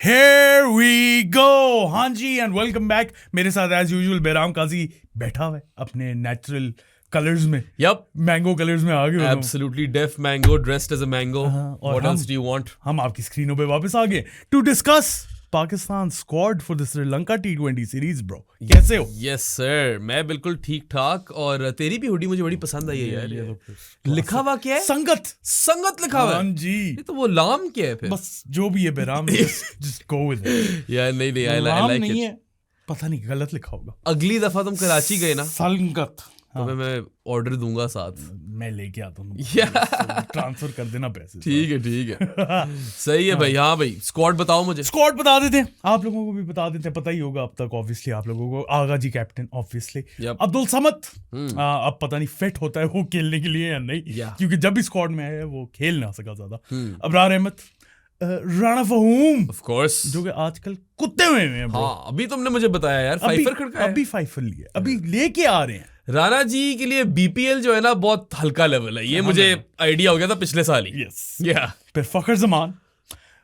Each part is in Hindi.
Here we go. हाँ जी एंड वेलकम बैक. मेरे साथ एज यूजुअल बेराम काजी बैठा हुआ है अपने नेचुरल कलर्स में. Yup. मैंगो कलर्स में आ गए. Absolutely deaf mango, dressed as a mango. और What हम- else do you want? हम आपकी स्क्रीनों पे वापस आ गए to discuss Pakistan squad for the Sri Lanka T20 series. Bro कैसे हो? Yes sir, मैं बिल्कुल ठीक ठाक. और तेरी भी हुडी मुझे बड़ी पसंद आई है यार. लिखा हुआ क्या है? संगत. संगत लिखा हुआ हाँ है. जी. ये तो वो लाम क्या है फिर? बस जो भी है बेराम just go with it. यार नहीं I नाम like नहीं it. है, पता नहीं गलत लिखा होगा. अगली दफा तुम कराची गए ना संगत. तो मैं ऑर्डर दूंगा साथ. मैं लेके आता हूँ. Yeah. ट्रांसफर कर देना पैसे. ठीक है सही है भाई. हाँ भाई स्क्वाड बताओ मुझे. स्क्वाड बता देते हैं, आप लोगों को भी बता देते हैं, पता ही होगा अब तक ऑब्वियसली आप लोगों को. Agha ji captain obviously. Yep. Abdul Samad अब पता नहीं फिट होता है वो खेलने के लिए या नहीं. Yeah. क्योंकि जब भी स्क्वाड में आया वो खेल ना सका ज्यादा. Abrar Ahmad, Rana फहूम Of course. जो कि आजकल कुत्ते हुए हैं bro. हाँ अभी तुमने मुझे बताया यार फाइफर खड़का है. अभी फाइफर लिए, अभी लेके आ रहे हैं. राणा जी के लिए बीपीएल जो है ना बहुत हल्का लेवल है. ये मुझे आइडिया हो गया था पिछले साल ही. यस. Yeah. फिर Fakhar Zaman,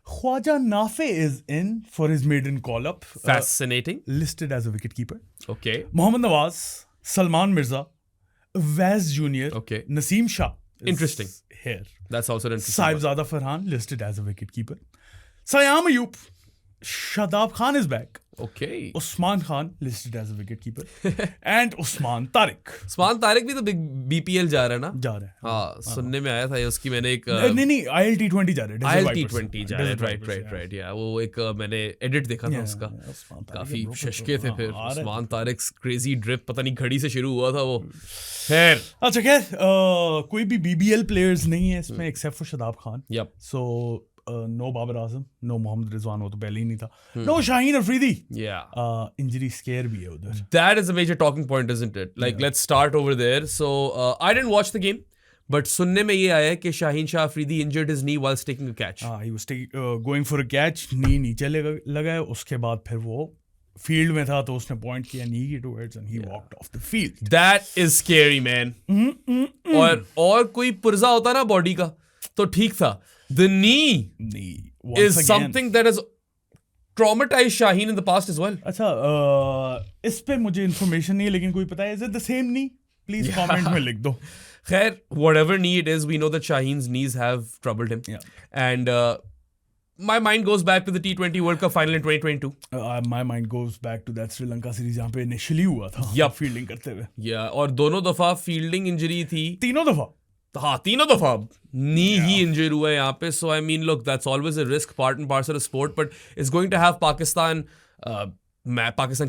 Khawaja Nafay is in for his maiden call up, Fascinating. Listed as a wicket keeper. Okay. Mohammad Nawaz, Salman Mirza, Waz junior, Okay. Naseem Shah. Interesting. Here. That's also interesting. Sahibzada Farhan listed as a wicket keeper. Sayyam Ayub, Shadab Khan is back. Okay. Usman Khan listed as a wicket keeper. And Usman Tariq Usman Tariq भी तो बिग बीपीएल जा रहा है ना. जा रहा है. हाँ सुनने में आया था ये. उसकी मैंने एक नहीं IL T20 जा रहा है. IL T20 जा रहा है. राइट या वो एक मैंने एडिट देखा था उसका. काफी शशके थे फिर. उस्मान तारिक क्रेजी ड्रिप पता नहीं घड़ी से शुरू हुआ था वो. खैर अच्छा खैर कोई भी BBL प्लेयर्स नहीं है इसमें except for Shadab Khan. Yup. So no Babar Azam, no Mohammad Rizwan, वो तो पहले ही नहीं था. No Shaheen Afridi. Yeah. Injury scare भी है उधर. That is a major talking point, isn't it? Like, let's start over there. So, I didn't watch the game, but सुनने में ये आया है कि Shaheen Shah Afridi injured his knee whilst taking a catch. He was going for a catch, नी नीचे लगा है. उसके बाद फिर वो फील्ड में था तो उसने पॉइंट किया नी की towards and he walked off the field. That is scary, man. और कोई पुर्जा होता ना बॉडी का तो ठीक था. The knee is something that has traumatized Shaheen in the past as well. अच्छा इस पे मुझे इन्फॉर्मेशन नहीं है लेकिन कोई पता है. Is it the same knee? Please comment में लिख दो. Khair, whatever knee it is, we know that Shaheen's knees have troubled him. Yeah. And my mind goes back to the T20 World Cup final in 2022. My mind goes back to that Sri Lanka series जहाँ पे इनिशियली हुआ था. Yup. फील्डिंग करते हुए. Yeah, और दोनों दफा फील्डिंग इंजरी थी. तीनों दफा. हाँ तीनों दफा नी ही इंजर हुआ है यहाँ पे. So I mean look that's always a risk, part and parcel of sport, but it's going to have Pakistan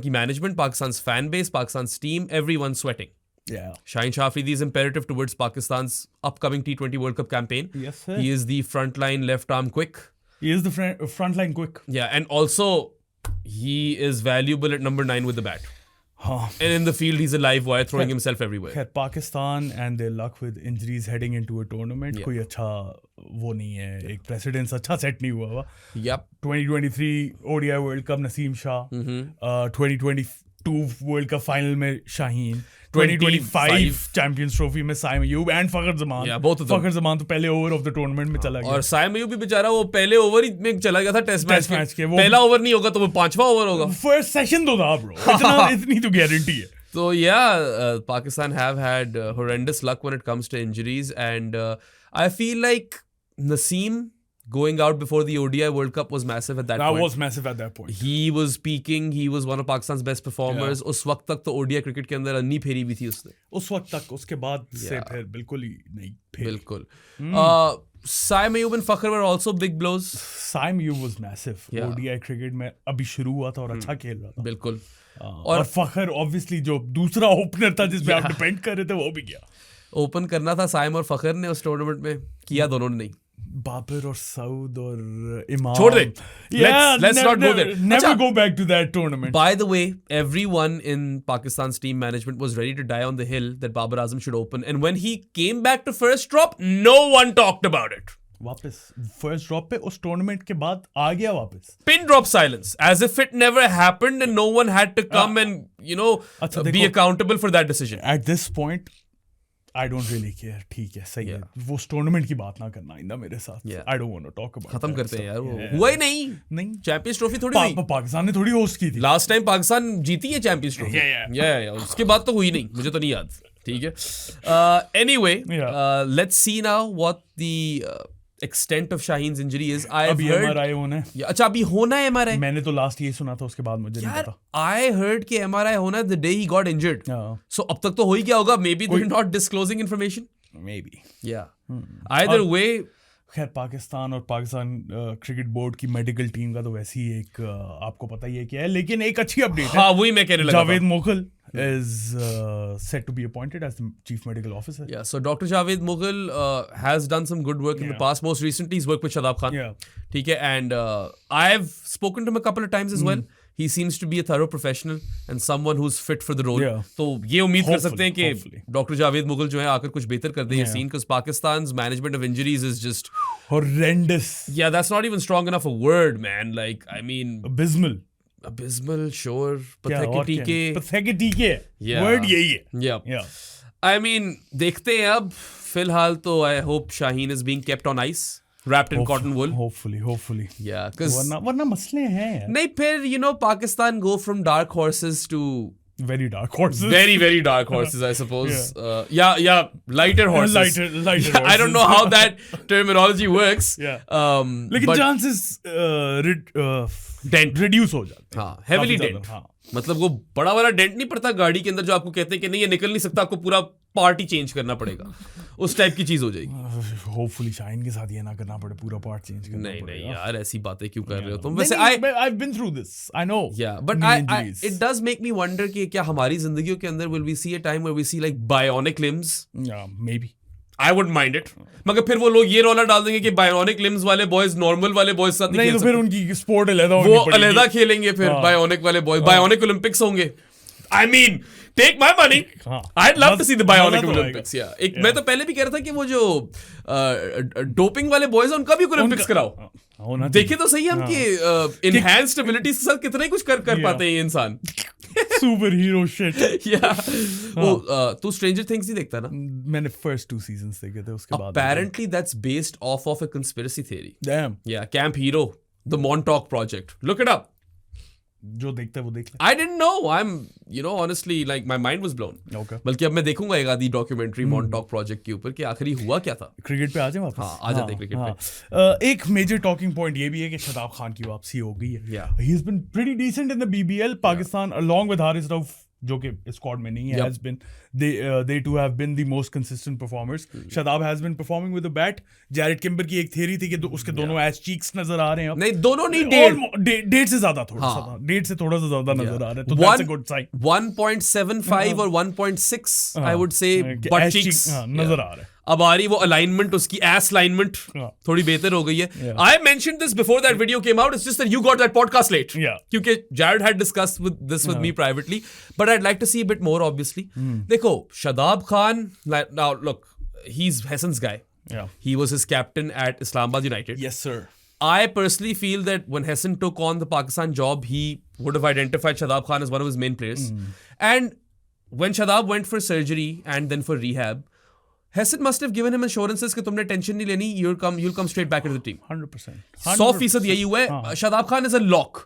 की management, Pakistan's fan base, Pakistan's team, everyone sweating. Yeah. Shaheen Shah Afridi is imperative towards Pakistan's upcoming T20 World Cup campaign. Yes sir. He is the frontline left arm quick. He is the frontline quick. Yeah, and also he is valuable at number 9 with the bat. हाँ. And in the field, he's a live wire throwing himself everywhere. खैर Pakistan and their luck with injuries heading into a tournament कोई अच्छा वो नहीं है. एक प्रेसिडेंस अच्छा सेट नहीं हुआ. Yep. 2023 ODI world cup Naseem Shah, 2022 world cup final में शाहीन, 2025 चैंपियंस ट्रॉफी में Saim Ayub and Fakhar Zaman. Yeah, both of them. Fakhar Zaman तो पहले ओवर ऑफ द टूर्नामेंट में चला गया. और साइम अयूब भी बेचारा वो पहले ओवर ही में चला गया था टेस्ट मैच के. वो पहला ओवर नहीं होगा तो वो 5वां ओवर होगा. फर्स्ट सेशन तो था ब्रो. इतनी तो गारंटी है. So yeah, Pakistan have had horrendous luck when it comes to injuries, and I feel like Naseem going out before the ODI World Cup was massive at that point. That was massive at that point. He was peaking. He was one of Pakistan's best performers. उस वक्त तक तो ODI क्रिकेट के अंदर अन्नी फेरी भी थी उसने. उस वक्त तक. उसके बाद से फिर बिल्कुल ही नहीं फेरी. बिल्कुल. Saim Ayub and Fakhar were also big blows. Saim Ayub was massive. Yeah. ODI cricket में अभी शुरू हुआ था और अच्छा खेल रहा था. बिल्कुल. और फखर ऑब्वियसली जो दूसरा ओपनर था जिस पे आप डिपेंड कर रहे थे वो भी गया. ओपन करना था साइम और फखर ने उस टूर्नामेंट में, किया दोनों ने नहीं. बाबर और सऊद और इमाम. छोड़ दे. Let's not go there. Never go back to that tournament. By the way, everyone in Pakistan's team management was ready to die on the hill that Babar Azam should open, and when he came back to first drop, no one talked about it. वापस फर्स्ट ड्रॉप पे उस टूर्नामेंट के बाद आ गया वापस. Pin drop silence, as if it never happened and no one had to come and be accountable for that decision. At this point, I don't really care, ठीक है, सही है, वो टूर्नामेंट की बात ना करना आइंदा मेरे साथ, I don't want to talk about, खत्म करते हैं यार, वो हुआ ही नहीं चैंपियंस ट्रॉफी थोड़ी हुई, पाकिस्तान ने थोड़ी होस्ट की थी लास्ट टाइम, पाकिस्तान जीती है चैंपियंस ट्रॉफी, या उसके बाद तो हुई नहीं, मुझे तो नहीं याद, ठीक है। Anyway let's see now what the extent of Shaheen's injury is. I've heard MRI होना है, अच्छा अभी होना है MRI, मैंने तो लास्ट ये सुना था, उसके बाद मुझे नहीं पता। I heard कि MRI होना है the day he got injured, so अब तक तो हो ही गया होगा, maybe they're not disclosing information, maybe, either way। खैर पाकिस्तान और पाकिस्तान क्रिकेट बोर्ड की मेडिकल टीम का तो वैसे ही एक आपको पता ही है क्या है, लेकिन एक अच्छी अपडेट है, हाँ वही मैं कहने लगा, Javed Mughal is set to be appointed as the chief medical officer. Yeah, so Dr. Javed Mughal has done some good work in the past. Most recently, he's worked with Shadab Khan. ठीक है, and I've spoken to him a couple of times as well. He seems to be a thorough professional and someone who's fit for the role. तो ये उम्मीद कर सकते हैं कि Dr. Javed Mughal जो है आकर कुछ बेहतर कर दे ये scene, because Pakistan's management of injuries is just horrendous. Yeah, that's not even strong enough a word, man. Like, I mean, abysmal, sure, pathetic है, word यही है, yeah. I mean, देखते हैं अब, फिलहाल तो I hope Shaheen is being kept on ice, wrapped in cotton wool, hopefully, yeah, because वरना मसले हैं यार, नहीं फिर you know Pakistan go from dark horses to very dark horses, very dark horses, I suppose. Yeah, lighter horses, lighter horses. I don't know how that terminology works. लेकिन chances डेंट रिड्यूस हो जाते हैं, हाँ, हेवीली डेंट, मतलब वो बड़ा वाला डेंट नहीं पड़ता गाड़ी के अंदर जो आपको कहते हैं कि नहीं ये निकल नहीं सकता, आपको पूरा पार्ट ही चेंज करना पड़ेगा, उस टाइप की चीज हो जाएगी। होपफुली शाहीन के साथ ये ना करना पड़े, पूरा पार्ट चेंज करना पड़े। नहीं यार ऐसी बातें क्यों कर रहे हो तुम? वैसे I've been through this, I know, yeah, but it does make me wonder कि क्या हमारी जिंदगियों के अंदर will we see a time where we see like bionic limbs? Yeah, maybe. I wouldn't mind it. मगर फिर वो लोग ये रोला डाल देंगे कि बायोनिक लिम्स वाले बॉयज नॉर्मल वाले बॉयज साथ नहीं खेल सकते, फिर उनकी स्पोर्ट अलग होगी, वो अलग खेलेंगे, फिर बायोनिक वाले बॉयज, बायोनिक ओलंपिक्स होंगे। I mean, take my money. I'd love to see the bionic Olympics. Yeah. मैं तो पहले भी कह रहा था कि वो जो डोपिंग वाले बॉयज हैं उनका भी ओलंपिक्स कराओ, देखे तो सही हम कि इनहैंस्ड एबिलिटीज के साथ कितना ही कुछ कर पाते हैं ये इंसान। Super hero shit. या वो तू स्ट्रेंजर थिंग्स नहीं देखता ना? मैंने फर्स्ट 2 सीजंस देखे थे, उसके बाद apparently that's based off of a conspiracy theory. Damn. Yeah, Camp Hero, the Montauk Project. Look it up. जो देखता है वो देख ले। I didn't know. I'm, you know, honestly, like my mind was blown. Okay. बल्कि अब मैं देखूंगा एक आधी डॉक्यूमेंटी मॉन्टॉक प्रोजेक्ट के ऊपर कि आखिरी हुआ क्या था। क्रिकेट पे आ जाए वापस? हाँ, आ जाते हैं क्रिकेट पे। एक मेजर टॉकिंग पॉइंट ये भी है कि शदाब खान की वापसी हो गई है। Yeah. He's been pretty decent in the BBL. Pakistan, along with Haris Rauf, जो कि स्क्वाड में नहीं है, has been they too have been the most consistent performers. Shadab has been performing with a bat. Jared Kimber की एक theory थी कि उसके दोनों एस चीक्स नजर आ रहे हैं अब। नहीं, दोनों नहीं, डेढ़ से ज्यादा, थोड़ा सा डेढ़ से थोड़ा सा ज्यादा नजर आ रहे हैं, तो that's a good sign. 1.75 और 1.6 I would say butt cheeks नजर आ रहे हैं। अब आ रही वो अलाइनमेंट, उसकी एस अलाइनमेंट थोड़ी बेहतर हो गई है। I mentioned this before that video came out, it's just that you got that podcast late, क्योंकि Jared had discussed with this with me privately, but I would like to see a bit more obviously. देखो Shadab Khan, now look, he is Hesson's guy, he was his captain at Islamabad United. Yes sir. I personally feel that when Hassan took on the Pakistan job, he would have identified Shadab Khan as one of his main players. And when Shadab went for surgery and then for rehab, Hassan must have given him assurances कि तुमने टेंशन नहीं लेनी, you'll come straight back into the team. 100%. 100% यही हुआ है। Shadab Khan is a lock.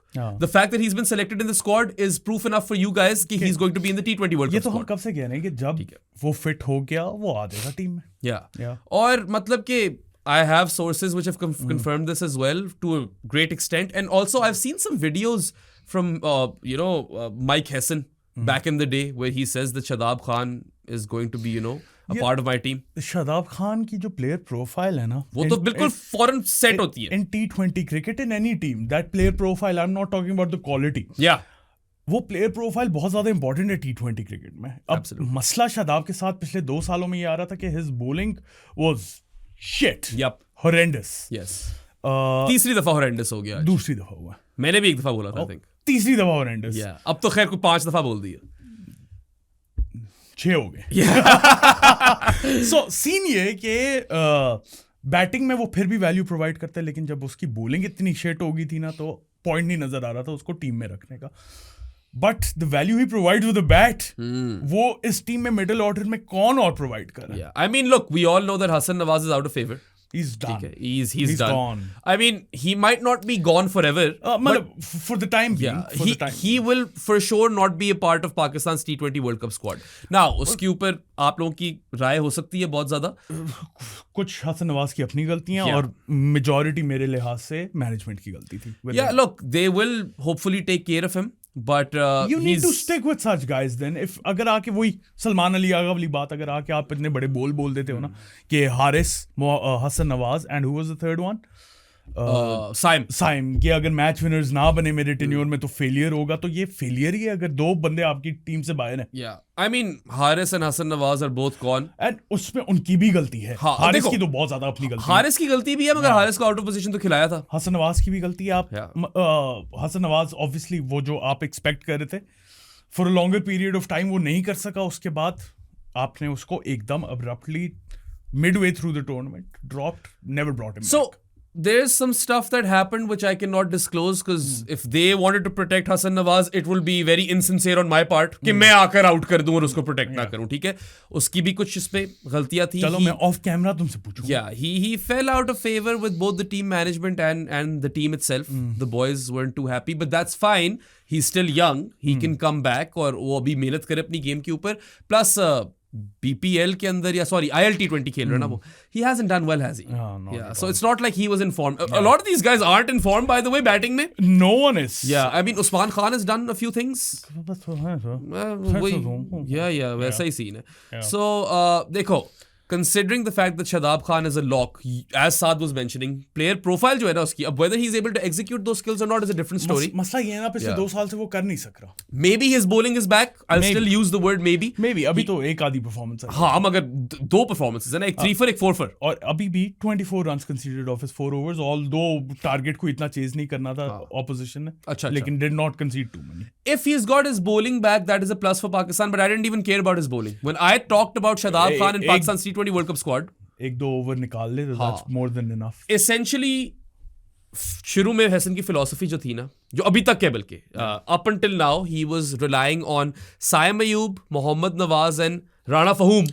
The fact that he's been selected in the squad is proof enough for you guys कि he's going to be in the T20 World Cup. ये तो हम कब से कह रहे हैं कि जब वो फिट हो गया वो आ जाएगा टीम में। Yeah. और मतलब कि I have sources which have confirmed this as well to a great extent, and also I've seen some videos from Mike Hassan back in the day where he says that Shadab Khan is going to be a part of my team. Shadab Khan की जो प्लेयर प्रोफाइल है ना, वो तो बिल्कुल फॉरन सेट होती है। In T20 cricket in any team, that player profile, I'm not talking about the quality. Yeah. वो प्लेयर प्रोफाइल बहुत ज्यादा इंपॉर्टेंट है T20 क्रिकेट में। अब मसला शादाब के साथ पिछले 2 सालों में ये आ रहा था कि his bowling was shit. Yep. Horrendous. Yes. तीसरी दफा horrendous हो गया। दूसरी दफा हुआ। मैंने भी एक दफा बोला था, I think. तीसरी दफा horrendous. Yeah. अब तो खैर कोई 5 दफा बोल दी है। 6 हो गए। So सीन ये कि बैटिंग में वो फिर भी वैल्यू प्रोवाइड करता है, लेकिन जब उसकी बॉलिंग इतनी शेट हो गई थी ना, तो पॉइंट नहीं नजर आ रहा था उसको टीम में रखने का। But the value he provides with the bat वो इस टीम में मिडिल ऑर्डर में कौन और प्रोवाइड कर रहा है? Yeah, I mean, look, we all know that Hassan Nawaz is out of favor. He's done. Okay, he's done. gone. I mean, he might not be gone forever. मतलब for the time being, Yeah, he will for sure not be a part of Pakistan's T20 World Cup squad. Now, उसके ऊपर आप लोगों की राय हो सकती है बहुत ज्यादा. कुछ हसन नवाज की अपनी गलतियां और मेजॉरिटी मेरे लिहाज से मैनेजमेंट की गलती थी. Yeah, look, they will hopefully take care of him. But you need to stick with such guys then. If अगर आके वही सलमान अली आगा वाली बात अगर आके आप इतने बड़े बोल देते हो ना कि Haris, Hasan Nawaz and who was the third one? Saim कि अगर मैच विनर्स ना बने मेरे टेन्योर में तो फेलियर होगा, तो ये फेलियर ही है अगर दो बंदे आपकी टीम से बाहर हैं. Yeah, I mean, Haris and Hassan Nawaz are both gone. And उसमें उनकी भी गलती है. हारिस की तो बहुत ज्यादा अपनी गलती है. हारिस की गलती भी है, मगर हारिस को आउट ऑफ पोजीशन तो खिलाया था. हसन नवाज की भी गलती है. आप हसन नवाज ऑब्वियसली वो जो आप एक्सपेक्ट कर रहे थे for a longer period of time वो नहीं कर सका. उसके बाद आपने उसको एकदम abruptly midway through the tournament dropped, never brought him back. There's some stuff that happened which I cannot disclose because if they wanted to protect Hassan Nawaz, it will be very insincere on my part कि मैं आकर आउट कर दूं और उसको प्रोटेक्ट ना करूं. ठीक है, उसकी भी कुछ इसमें गलतियां थी. चलो मैं ऑफ कैमरा तुमसे पूछूंगा. Yeah, he fell out of favor with both the team management and the team itself. The boys weren't too happy, but that's fine. He's still young. He can come back और वो अभी मेहनत करे अपनी गेम के ऊपर. Plus BPL के अंदर या सॉरी ILT20 खेल रहा है ना वो. He hasn't done well, has he? Yeah, so it's not like he was informed. A lot of these guys aren't informed, by the way, batting में. No one is. Yeah, I mean Usman Khan has done a few things. Yeah, वैसा ही सीन है. So देखो, considering the fact that Shadab Khan is a lock, as Saad was mentioning, player profile जो है ना उसकी, अब whether he's able to execute those skills or not is a different story. मसला ये है ना, पिछले 2 साल से वो कर नहीं सक रहा. Maybe his bowling is back. I'll still use the word maybe. Maybe अभी तो एक आधी परफॉर्मेंस है. हाँ, मगर 2 परफॉर्मेंसेस है ना, एक 3 for एक 4 for. और अभी भी 24 runs conceded off his 4 overs, although target को इतना चेज नहीं करना था ऑपोजिशन ने. अच्छा. लेकिन did not concede too many. If he's got his bowling back, that is a plus for Pakistan. But I didn't even care about his bowling when I talked about Shadab Khan in Pakistan's T20 World Cup squad. 1-2 over निकाल ले, that's more than enough. Essentially शुरू में हसन की फिलॉसफी जो थी ना, जो अभी तक है बल्कि up until now he was relying on Saim Ayub, Mohammad Nawaz and Rana Fahum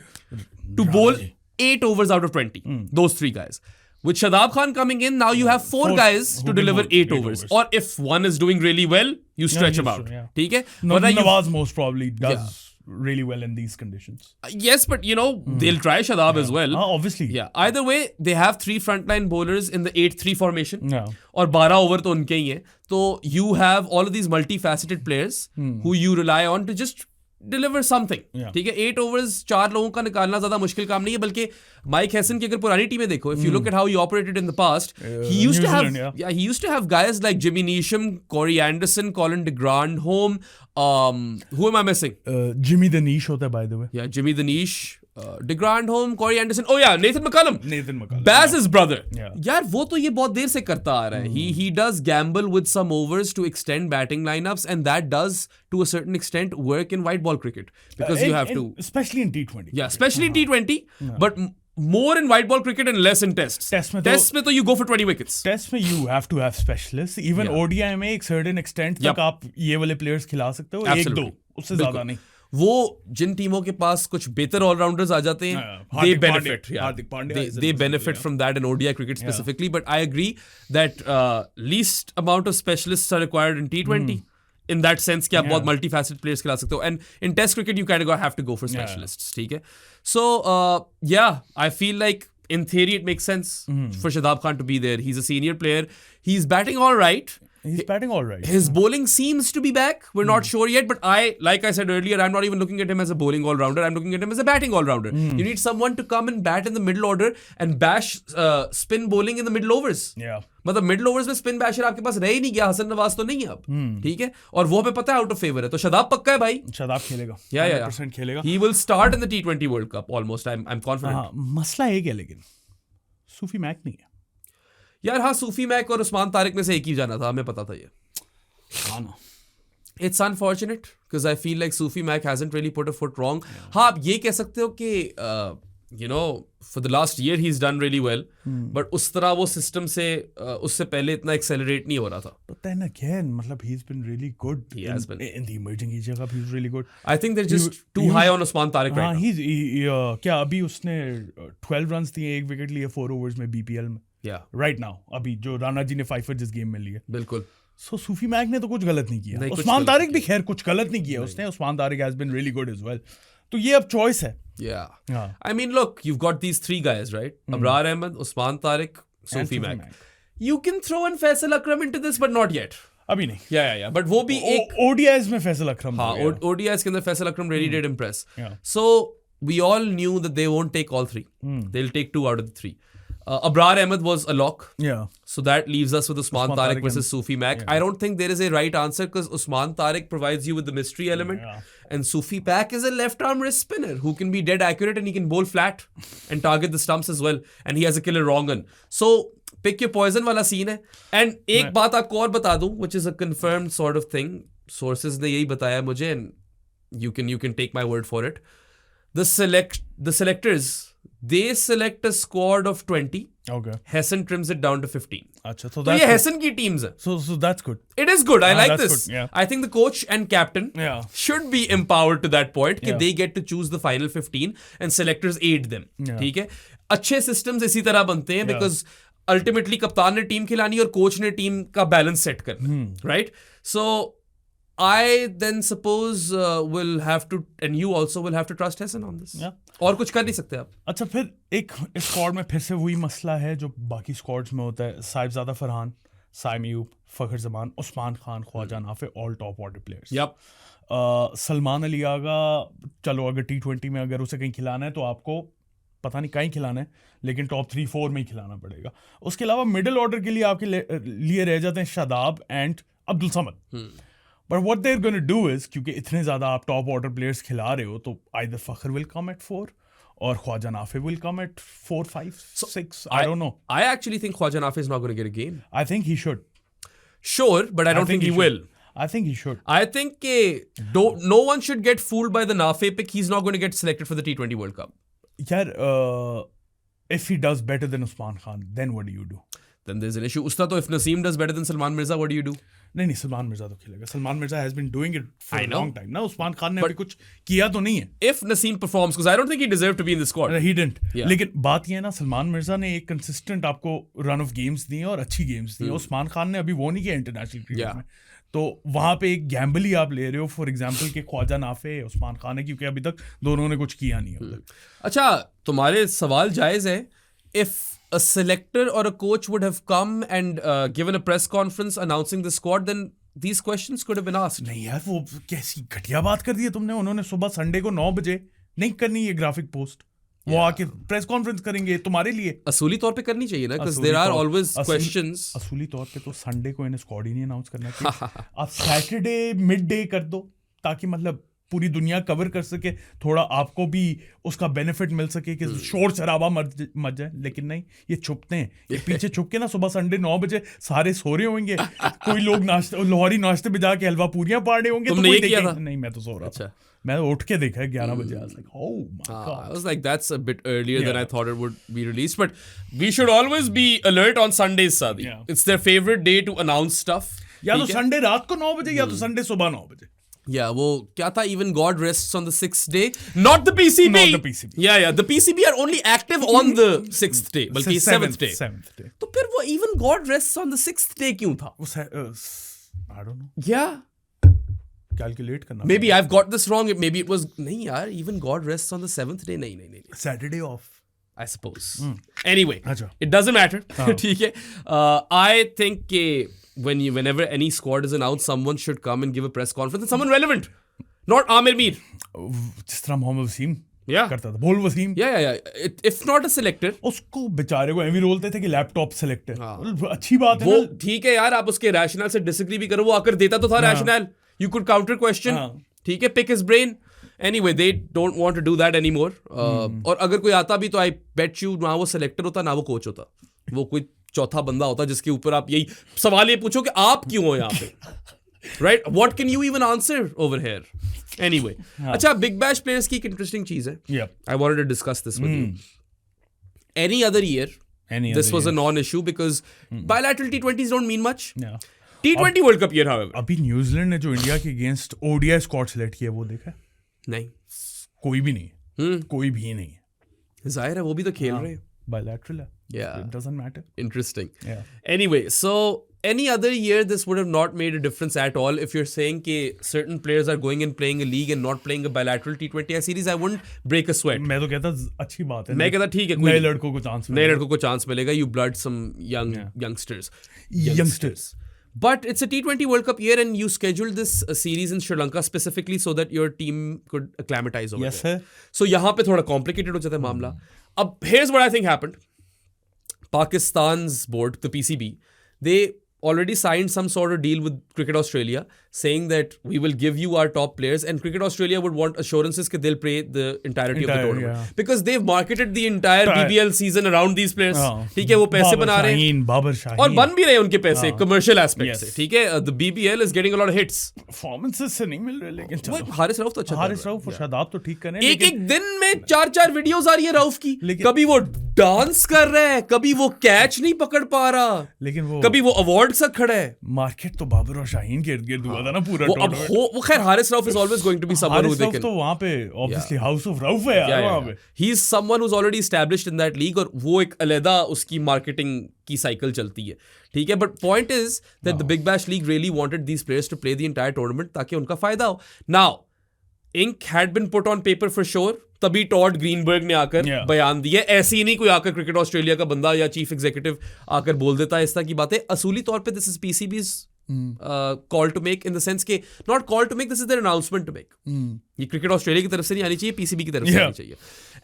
to bowl 8 overs out of 20. Those 3 guys. With Shadab Khan coming in, now you have 4 guys to deliver 8 overs. Or if one is doing really well, you stretch him out. ठीक है? Nawaz most probably does really well in these conditions. Yes, but you know, they'll try Shadab as well. Obviously. Yeah. Either way, they have 3 frontline bowlers in the 8-3 formation. Yeah. और 12 ओवर तो उनके ही हैं. तो you have all of these multifaceted players who you rely on to just deliver something. ठीक है, 8 overs 4 लोगों का निकालना ज्यादा मुश्किल काम नहीं है. बल्कि माइक हैसन की अगर पुरानी टीमें देखो, if you look at how he operated in the past, he used to have guys like Jimmy Neesham, Corey Anderson, Colin de Grandhomme. Who am I missing? Jimmy the Niche होता है, by the way. Yeah, Jimmy the Niche, de Grandhomme, Corey Anderson. Oh yeah, Nathan McCullum. Baz's brother. यार वो तो ये बहुत देर से करता आ रहा है. He does gamble with some overs to extend batting lineups, and that does to a certain extent work in white ball cricket because you have to, especially in T20. Yeah, especially in T20, but more in white ball cricket and less in tests. Tests में तो you go for 20 wickets. Tests में you have to have specialists. Even ODI में एक certain extent तक आप ये वाले players खिला सकते हो. 1-2 उससे ज्यादा नहीं. वो जिन टीमों के पास कुछ बेहतर ऑलराउंडर्स आ जाते हैं, they benefit. They benefit from that in ODI cricket specifically. But I agree that least amount of specialists are required in T20. In that sense कि आप बहुत multifaceted players खिला सकते हो. And in Test cricket you kind of have to go for specialists. ठीक है. So yeah, I feel like in theory it makes sense for Shadab Khan to be there. He's a senior player. He's batting all right. His bowling seems to be back. We're not sure yet, but like I said earlier, I'm not even looking at him as a bowling all-rounder. I'm looking at him as a batting all-rounder. You need someone to come and bat in the middle order and bash spin bowling in the middle overs. Yeah. मतलब मिडिल ओवर्स में स्पिन बैशर आपके पास रह ही नहीं गया. हसन नवाज तो नहीं है अब. ठीक है, और वो पे पता है आउट ऑफ फेवर है. तो शदाब पक्का है भाई. शदाब खेलेगा. 100% खेलेगा. He will start in the T20 World Cup almost. I'm confident. मसला एक है लेकिन सूफी मैक नहीं है यार. हाँ, सूफी मैक और उस्मान तारिक में से एक ही जाना था, हमें पता था ये. हाँ ना. It's unfortunate because I feel like Sufi Mac hasn't really put a foot wrong. हाँ, आप ये कह सकते हो कि you know, for the last year he's done really well, but उस तरह वो system से उससे पहले इतना accelerate नहीं हो रहा था. But then again, मतलब he's been really good. He has been. In the emerging Asia Cup, he's really good. I think they're just too high on Usman Tariq right now. क्या अभी उसने 12 runs दिए, 1 wicket लिए 4 overs में BPL में. Yeah. Right now, अभी जो राणा जी ने 5 जिस गेम में लिए. बिल्कुल. So सूफी मैग ने तो कुछ गलत नहीं किया. नहीं, उस्मान तारिक भी खैर कुछ गलत नहीं किया उसने. Usman Tariq has been really good as well. तो ये अब choice है. Yeah. I mean, look, you've got these 3 guys, right? Abrar Ahmed, Usman Tariq, Sufi Mag. You can throw in Faisal Akram into this, but not yet. अभी नहीं. Yeah. But वो भी एक ODIs में फैसल अकरम. हाँ, ODIs के अंदर Faisal Akram really did impress. Yeah. So we all knew that they won't take all 3. They'll take 2 out of the 3. Abrar Ahmed was a lock. Yeah. So that leaves us with Usman Tariq versus Sufi Mac. Yeah. I don't think there is a right answer because Usman Tariq provides you with the mystery element. Yeah. And Sufi Mac is a left-arm wrist spinner who can be dead accurate and he can bowl flat and target the stumps as well. And he has a killer wrong one. So pick your poison वाला scene है. And एक बात आपको और बता दूं, which is a confirmed sort of thing. Sources ने यही बताया मुझे and you can take my word for it. The selectors, they select a squad of 20. Okay. Hessen trims it down to 15. अच्छा, so तो ये Hessen की teams है. So that's good. It is good. I like that's this. good, yeah. I think the coach and captain should be empowered to that point कि they get to choose the final 15 and selectors aid them. ठीक है. अच्छे systems इसी तरह बनते हैं because ultimately कप्तान ने टीम खिलानी और कोच ने टीम का बैलेंस सेट करना. Right? So I then suppose will have to, and you also will have to trust Hessen on this. Yeah. और कुछ कर नहीं सकते आप. अच्छा, फिर एक स्क्वाड में फिर से वही मसला है जो बाकी स्क्वाड्स में होता है. Sahibzada Farhan, Saim Ayub, Fakhar Zaman, Usman Khan, Khawaja Nafay, all top order players. Yep. Salman Ali Agha, चलो अगर T20 में अगर उसे कहीं खिलाना है तो आपको पता नहीं कहीं खिलाना है, लेकिन टॉप 3-4 में ही खिलाना पड़ेगा. उसके अलावा मिडिल ऑर्डर के लिए आपके लिए रह जाते हैं Shadab and Abdul Samad. But what they're going to do is, क्योंकि इतने ज़्यादा आप टॉप ऑर्डर प्लेयर्स खिला रहे हो, तो either Fakhar will come at 4 और Khwaja Nafe will come at 4, 5, 6. I don't know. I actually think Khwaja Nafi is not going to get a game. I think he should. Sure, but I don't think he will. I think he should. I think no one should get fooled by the Nafi pick. He's not going to get selected for the T20 World Cup. यार, if he does better than Usman Khan, then what do you do? Then there's an issue. Usta to if Naseem does better than Salman Mirza, what do you do? नहीं, सलमान मिर्जा तो खेलेगा. Salman Mirza has been doing it for I a know. long time. ना उस्मान खान ने अभी कुछ किया तो नहीं है. If Naseem performs, because I don't think he deserved to be in the squad. He didn't. Yeah. लेकिन बात ये है ना, सलमान मिर्जा ने एक कंसिस्टेंट आपको रन ऑफ गेम्स दिए और अच्छी गेम्स दी. उस्मान खान ने अभी वो नहीं किया इंटरनेशनल क्रिकेट में. तो वहां पे एक गैम्बल ही आप ले रहे हो. फॉर एग्जांपल के ख्वाजा नाफे, उस्मान खान है, क्योंकि अभी तक दोनों ने कुछ किया नहीं है. अच्छा, तुम्हारे सवाल जायज है. If a selector or a coach would have come and given a press conference announcing the squad, then these questions could have been asked. नहीं यार, वो कैसी घटिया बात कर दी है तुमने. उन्होंने सुबह संडे को 9 बजे नहीं करनी ये ग्राफिक पोस्ट. वो आके प्रेस कॉन्फ्रेंस करेंगे तुम्हारे लिए. असूली तौर पे करनी चाहिए ना, because there are always questions. असूली तौर पे तो संडे को इन्हें स्क्वाड ही नहीं अनाउंस करना चाहिए. आप सैटरडे मिड डे कर दो ताकि मतलब पूरी दुनिया कवर कर सके, थोड़ा आपको भी उसका बेनिफिट मिल सके कि शोर शराबा मच जाए. लेकिन नहीं, ये छुपते हैं. ये पीछे छुप के ना सुबह संडे 9 बजे सारे सो रहे होंगे. कोई लोग लाहौरी नाश्ते में जाके हलवा पूरियां पाड़ रहे होंगे. तुमने ये किया था? नहीं, मैं तो सो रहा था. मैं उठ के देखा है 11 बजे. I was like, that's a bit earlier than I thought it would be released. But we should always be alert on Sundays, Sadi. It's their favorite day to announce stuff. या तो संडे रात को 9 बजे या तो संडे सुबह 9 बजे. Yeah, वो क्या था? Even God rests on the 6th day. Not the PCB. Not the PCB. Yeah. The PCB are only active on the 6th day. बल्कि 7th day. 7th day. तो फिर वो even God rests on the 6th day क्यों था? I don't know. Yeah. Calculate करना. Maybe I've got this wrong. Maybe it was नहीं यार. Even God rests on the 7th day. नहीं. Saturday off. I suppose. Anyway, अच्छा. it doesn't matter. ठीक है. I think whenever any squad is announced, someone should come and give a press conference, and someone relevant, not Amir Mir. जिस तरह मोहम्मद वसीम Yeah. करता था. बोल Wasim. Yeah. If not a selector, उसको बेचारे को एवी बोलते थे कि लैपटॉप सेलेक्टर. अच्छी बात है वो ना. ठीक है यार, आप उसके रैशनल से डिसएग्री भी करो, वो आकर देता तो था rational. You could counter question. ठीक है, pick his brain. Anyway, they don't want to do that anymore. और अगर कोई आता भी तो I bet you ना वो सेलेक्टर होता ना वो कोच होता. वो कोई चौथा बंदा होता जिसके ऊपर आप यही सवाल ये पूछो कि आप क्यों हो यहाँ पे. Right? What can you even answer over here? Anyway, अच्छा बिग बैश प्लेयर्स की एक इंटरेस्टिंग चीज है. Yep. I wanted to discuss this with you. Any other year, this was a non-issue because bilateral T20s don't mean much. Yeah. T20 World Cup year, however. अभी न्यूजीलैंड ने जो इंडिया के अगेंस्ट ओडीआई स्क्वाड सेलेक्ट किया वो देखा है? नहीं. कोई भी नहीं. कोई भी नहीं. जाहिर है वो भी तो खेल रहे हैं. Bilateral है. Yeah. It doesn't matter. Interesting. Yeah. Anyway, so any other year this would have not made a difference at all. If you're saying that certain players are going and playing a league and not playing a bilateral T20 series, I wouldn't break a sweat. मैं तो कहता अच्छी बात है. मैं कहता ठीक है. नए लड़कों को चांस मिलेगा. नए लड़कों को चांस मिलेगा. You blood some youngsters. But it's a T20 World Cup year and you scheduled this series in Sri Lanka specifically so that your team could acclimatize over yes, there. Sir. So यहाँ पे थोड़ा complicated हो जाता है मामला. अब here's what I think happened. Pakistan's board, the PCB, they already signed some sort of deal with Cricket Australia saying that we will give you our top players and Cricket Australia would want assurances that they'll play the entirety of the tournament because they've marketed the entire BBL season around these players. ठीक है वो पैसे बना रहे हैं बाबर शाहीन और बन भी रहे हैं उनके पैसे commercial aspect से. ठीक है the BBL is getting a lot of hits. Performances से नहीं मिल रहे लेकिन चलो. हारिस रऊफ तो अच्छा. हारिस रऊफ और शादाब तो ठीक कर रहे हैं. एक दिन में 4 वीडियोस आ रही है रऊफ की. कभी वो डांस कर रहे हैं, कभी वो कैच नहीं पकड़ पा रहा, लेकिन वो कभी वो अवार्ड सा खड़ा है. मार्केट तो बाबर और शाहीन के इर्द-गिर्द हुआ था ना पूरा. वो खैर Haris Rauf is always going to be someone who they can. तो वहां पे ऑब्वियसली हाउस ऑफ रऊफ है यार वहां पे. He is someone who is already established in that league और वो एक अलग उसकी मार्केटिंग की साइकिल चलती है. ठीक है but point is that the big bash league really wanted these players to play the entire tournament ताकि उनका फायदा हो. Now ink had been put on paper for sure. तभी टॉड ग्रीनबर्ग ने आकर बयान दिया. ऐसे ही नहीं कोई आकर क्रिकेट ऑस्ट्रेलिया का बंदा या चीफ एग्जीक्यूटिव आकर बोल देता है इस तरह की बातें. असूली तौर पे this is PCBs call to make in the sense के not call to make, this is their announcement to make. ये क्रिकेट ऑस्ट्रेलिया की तरफ से नहीं आनी चाहिए, पीसीबी की तरफ से आनी चाहिए.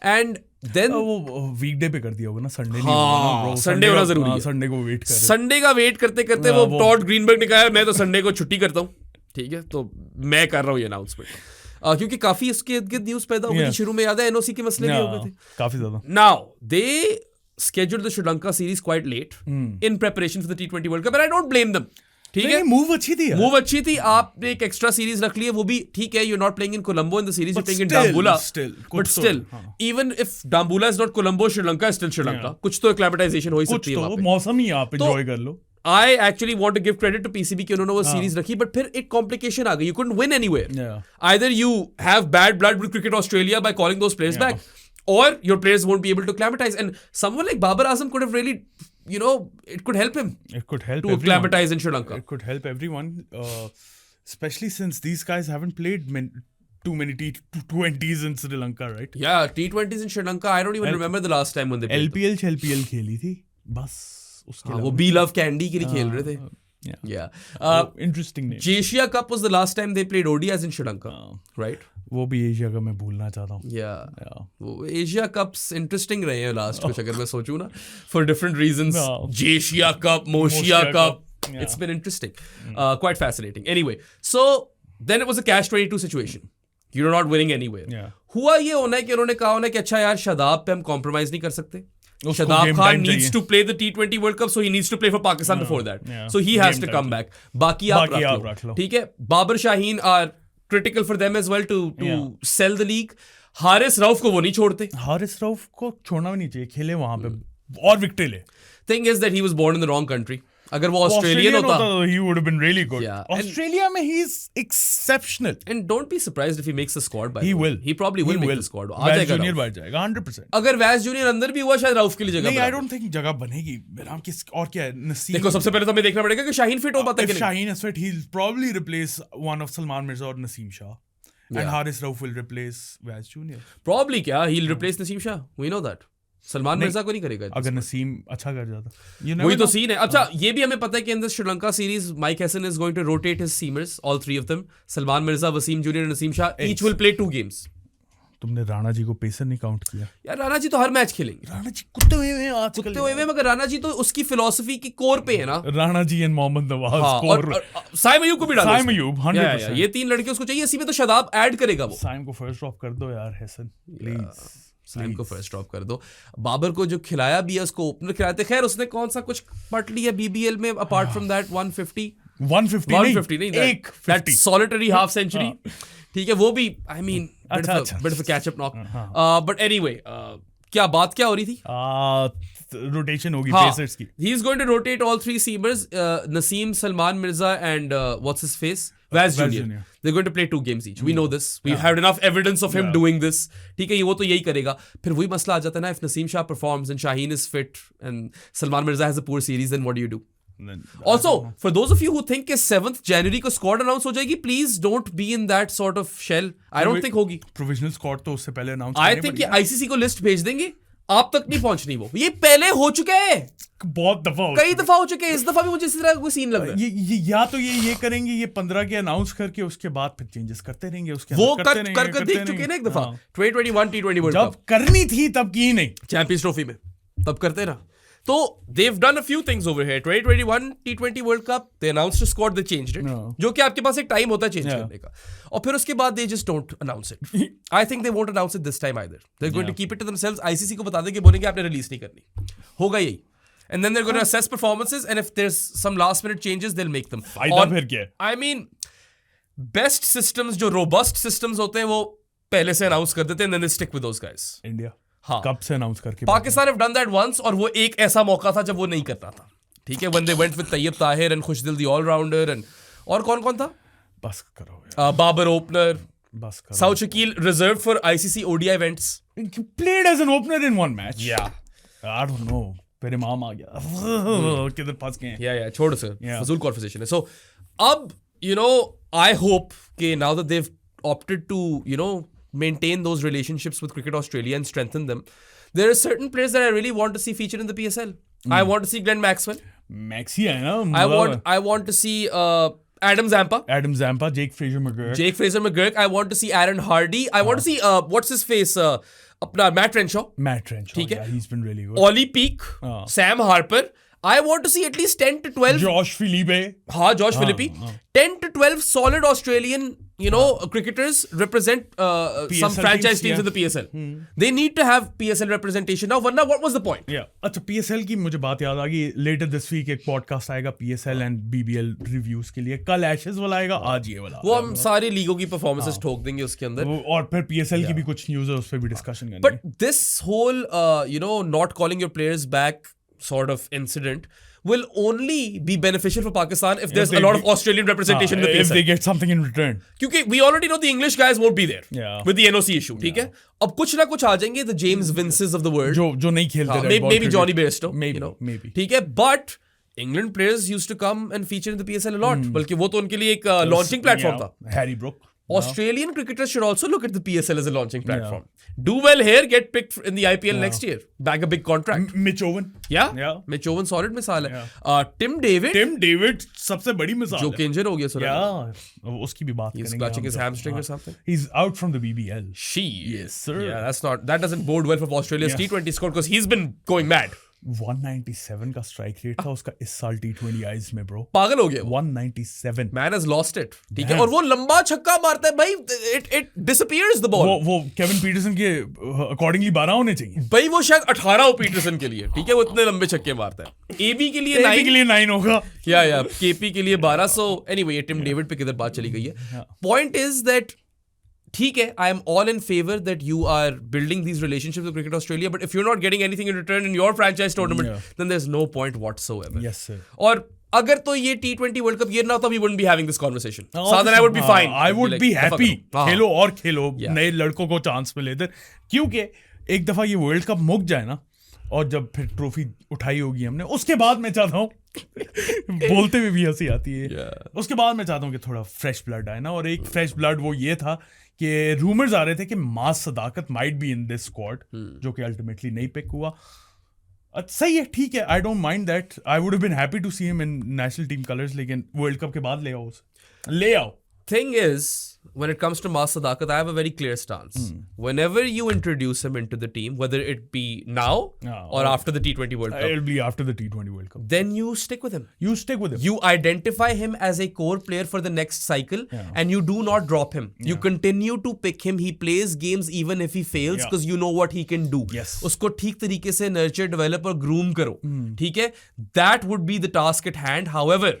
एंड देन वो वीकडे पे कर दिया होगा ना, संडे नहीं. हाँ संडे होना जरूरी है. संडे को वेट कर, संडे का वेट करते करते वो टॉड ग्रीनबर्ग ने कहा मैं तो संडे को छुट्टी करता हूँ. ठीक है तो मैं कर रहा हूँ ये अनाउंसमेंट क्योंकि काफी इसके इर्द-गिर्द न्यूज पैदा हो गई. शुरू में याद है एनओसी के मसले भी हो गए थे काफी ज्यादा. Now they scheduled the Sri Lanka series quite late in preparation for the T20 World Cup and I don't blame them. ठीक है मूव अच्छी थी. मूव अच्छी थी. आपने एक एक्स्ट्रा सीरीज रख ली है वो भी ठीक है. You not playing in Colombo in the series, you playing in Dambulla. But still even if Dambulla is not Colombo, Sri Lanka is still Sri Lanka. कुछ तो एक्लेमेटाइजेशन हो ही सकती है वहां पे. मौसम ही आप एंजॉय कर लो. I actually want to give credit to PCB कि उन्होंने वो सीरीज रखी बट फिर एक कॉम्प्लिकेशन आ गई. You couldn't win anywhere. Either you have bad blood with Cricket Australia by calling those players back, or your players won't be able to acclimatize. And someone like Babar Azam could have really, you know, it could help him. It could help to acclimatize in Sri Lanka. It could help everyone, especially since these guys haven't played too many T20s in Sri Lanka, right? Yeah, T20s in Sri Lanka. I don't even remember the last time when they played. LPL खेली थी बस. वो बी लव कैंडी के लिए खेल रहे थे. Interesting name. Asia Cup was the last time they played ODIs in Sri Lanka, right? वो भी एशिया का मैं भूलना चाहता हूँ. वो एशिया कप्स इंटरेस्टिंग रहे हैं लास्ट कुछ अगर मैं सोचूं ना, फॉर डिफरेंट रीजंस. जेशिया कप, मोशिया cup, it's been interesting, quite fascinating. Anyway, so then it was a catch-22 situation. You're not winning anywhere. हुआ ये होना है कि उन्होंने कहा होना कि अच्छा यार शादाब पे हम कॉम्प्रोमाइज नहीं कर सकते. Shadab Khan needs to play the T20 World Cup, so he needs to play for Pakistan before that. So he has to come back. बाकी आप रख लो. ठीक है. Babar Shaheen are critical for them as well to sell the league. Haris Rauf को वो नहीं छोड़ते. हारिस रऊफ को छोड़ना भी नहीं चाहिए. खेले वहां पे और विकेट ले. Thing is that he was born in the wrong country. अगर वो ऑस्ट्रेलियन होता he would have been really good. Australia में he is exceptional. And don't be surprised if he makes the squad. He will. He probably will make the squad. आ जाएगा. जूनियर बैठ जाएगा 100%. अगर वैस जूनियर अंदर भी हुआ शायद रऊफ के लिए जगह नहीं. I don't think जगह बनेगी. नाम किस और क्या है नसीम. देखो सबसे पहले तो हमें देखना पड़ेगा कि शाहीन फिट हो पाता है कि नहीं. Shaheen is fit, he'll probably replace one of Salman Mirza or Naseem Shah. And Haris Rauf will replace Vaz Junior. Probably क्या? He'll replace Naseem Shah. We know that. Salman Mirza को नहीं करेगा अगर नसीम अच्छा कर जाता. वही तो सीन है. अच्छा ये भी हमें पता है कि in the Sri Lanka series Mike Hesson is going to rotate his seamers, all three of them. Salman Mirza, Wasim junior, Naseem Shah, each will play 2 games. तुमने राणा जी को पेसर नहीं काउंट किया यार. राणा जी तो हर मैच खेलेंगे. राणा जी कुत्ते हुए हैं आजकल. कुत्ते हुए हैं मगर राणा जी तो उसकी फिलॉसफी की कोर पे है ना. Rana ji and Mohammad Nawaz core. साइम अयूब को भी डालो. साइम अयूब 100%. ये 3 लड़के उसको चाहिए. इसी में तो शादाब ऐड करेगा. वो साइम को फर्स्ट ड्रॉप कर दो यार हैसन प्लीज. साइम को फर्स्ट ड्रॉप कर दो. बाबर को जो खिलाया भी है उसको ओपनर खिलाते. खैर उसने कौन सा कुछ पट लिया बीबीएल में अपार्ट फ्रॉम दैट 150 नहीं, एक सॉलिटरी हाफ सेंचुरी. ठीक है, वो भी I mean bit of a catch up knock. But anyway, क्या बात क्या हो रही थी? रोटेशन होगी पेसर्स की. He is going to rotate all three seamers, Naseem, Salman Mirza, and what's his face? Vaz Jr. They're going to play 2 games each. We know this. We have enough evidence of him doing this. ठीक है, वो तो यही करेगा. फिर वही मसला आ जाता है ना, if Naseem Shah performs and Shaheen is fit and Salman Mirza has a poor series, then what do you do? Also, for those of you who think कि 7th January को squad announce हो जाएगी, please don't be in that sort of shell. I don't think होगी. Provisional squad तो उससे पहले announce I think कि ICC को list भेज देंगे, आप तक नहीं पहुंचनी वो. ये पहले हो चुका है, बहुत दफा, कई दफा हो चुके हैं. इस दफा भी मुझे इसी तरह का कोई सीन लग रहा है. ये या तो ये करेंगे, ये 15 के अनाउंस करके उसके बाद फिर चेंजेस करते रहेंगे. उसके वो कर देख चुके हैं ना एक दफा 2021 T20 वर्ल्ड कप, जब करनी थी तब की नहीं, चैंपियंस ट्रॉफी में तब करते ना. तो they've done a few things over here. 2021 T20 world cup, they announced a squad, they changed it. जो कि आपके पास एक टाइम होता है चेंज करने का, और फिर उसके बाद they just don't announce it. I think they won't announce it this time either. They're going to keep it to themselves. ICC को बता देंगे, बोलेंगे आपने रिलीज नहीं करनी, होगा यही. And then they're going to assess performances, and if there's some last minute changes, they'll make them. फायदा फिर क्या है? I mean, best systems, जो robust systems होते हैं, वो पहले से announce कर देते हैं, and then they stick with those guys. India हाँ, कब से अनाउंस करके, Pakistan have done that once, और वो एक ऐसा मौका था जब वो नहीं करना था. ठीक है, when they went with Tayyib Tahir and Khushdil the all-rounder, and और कौन था? बस करो यार. बाबर ओपनर, बस करो. Saud Shakil reserved for ICC ODI events. Played as an opener in one match. Yeah. I don't know. फिर इमाम आ गया, किधर फंस गए. Yeah, छोड़ सर, फजूल कॉन्वर्सेशन है. So अब you know, I hope कि now that they've opted to maintain those relationships with Cricket Australia and strengthen them, there are certain players that I really want to see featured in the PSL. I want to see Glenn Maxwell. Maxi है ना. I want to see Adam Zampa, Jake Fraser McGurk. I want to see Aaron Hardy. I want to see what's his face, अपना Matt Renshaw. ठीक है, he's been really good. Ollie Peak, Sam Harper. I want to see at least 10 to 12. Josh Philippe. Josh Philippe. 10 to 12 solid Australian, cricketers represent some franchise teams in the PSL. They need to have PSL representation now. Warna, what was the point? Yeah. अच्छा, PSL की मुझे बात याद आ गई. Later this week एक podcast आएगा PSL and BBL reviews के लिए. कल Ashes वाला आएगा, आज ये वाला. वो हम सारी लीगों की performances ठोक देंगे उसके अंदर. और फिर PSL की भी कुछ news है, उस पर भी discussion करेंगे. But this whole, not calling your players back sort of incident will only be beneficial for Pakistan if there's a lot of Australian representation in the PSL. If they get something in return. क्योंकि we already know the English guys won't be there with the NOC issue. ठीक है, अब कुछ ना कुछ आ जाएंगे, the James Vinces of the world, जो नहीं खेलते, maybe Johnny Bairstow, maybe. ठीक है, but England players used to come and feature in the PSL a lot. बल्कि वो तो उनके लिए एक launching platform था. Harry Brook. Australian cricketers should also look at the PSL as a launching platform. Do well here, get picked in the IPL next year, bag a big contract. Mitch Owen. Yeah. Mitch Owen solid मिसाल है. Tim David सबसे बड़ी मिसाल जो कि injured हो गया सर. Yeah, उसकी भी बात करेंगे. He's clutching his hamstring or something. He's out from the BBL. Yes, sir. Yeah, that doesn't bode well for Australia's T20 squad because he's been going mad. 197 का स्ट्राइक रेट था उसका इस साल T20 आईज में, ब्रो. पागल हो गया. 197. Man has lost it. ठीक है, और वो लंबा छक्का मारता है भाई, it disappears the ball. वो केविन पीटरसन के अकॉर्डिंगली 12 होने चाहिए भाई. वो शायद 18 हो पीटरसन के लिए. ठीक है, वो इतने लंबे छक्के मारता है. AB के लिए 9 होगा. या KP के लिए 12. So anyway, टिम डेविड पे किधर बात चली गई है. Point is that ठीक है, I am all in favor that you are building these relationships with Cricket Australia, but if you're not getting anything in return in your franchise tournament, then there's no point whatsoever. Yes, sir. और अगर तो ये T20 World Cup year ना होता, we wouldn't be having this conversation. Then I would be fine. I would be happy. खेलो और खेलो, नए लड़कों को चांस मिले इधर. क्योंकि एक दफा ये वर्ल्ड कप मुक जाए ना, और जब फिर ट्रॉफी उठाई होगी हमने, उसके बाद मैं चाहता हूँ बोलते हुए भी हंसी आती है. उसके बाद मैं चाहता हूँ कि थोड़ा फ्रेश ब्लड आए ना. और एक फ्रेश ब्लड वो ये था कि रूमर्स आ रहे थे कि Maaz Sadaqat might be in this squad, जो कि अल्टीमेटली नहीं पिक हुआ. सही है, ठीक है, I don't mind that. I would have been happy to see him in national team colours, लेकिन वर्ल्ड कप के बाद ले आओ. Thing is, when it comes to Maas Sadakat, I have a very clear stance. Whenever you introduce him into the team, whether it be now or after the T20 World Cup, it'll be after the T20 World Cup. Then you stick with him. You identify him as a core player for the next cycle, and you do not drop him. You continue to pick him. He plays games even if he fails, because you know what he can do. Yes. उसको ठीक तरीके से nurture, develop और groom करो. ठीक है? That would be the task at hand. However,